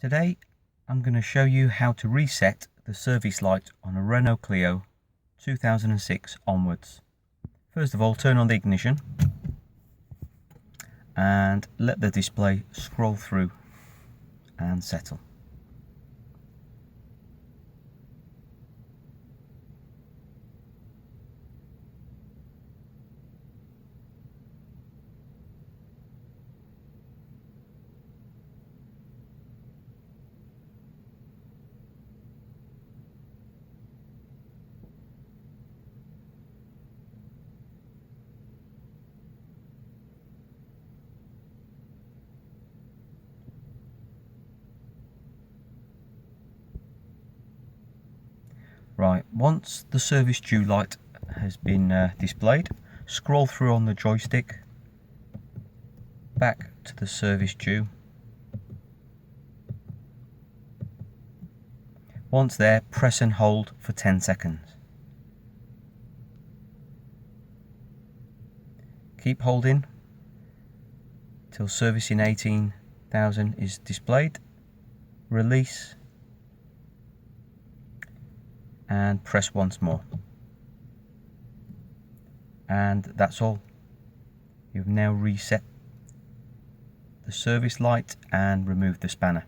Today I'm going to show you how to reset the service light on a Renault Clio 2006 onwards. First of all, turn on the ignition and let the display scroll through and settle. Right, once the service due light has been displayed, scroll through on the joystick back to the service due. Once there, press and hold for 10 seconds. Keep holding till servicing 18,000 is displayed. Release and press once more. And that's all. You've now reset the service light and removed the spanner.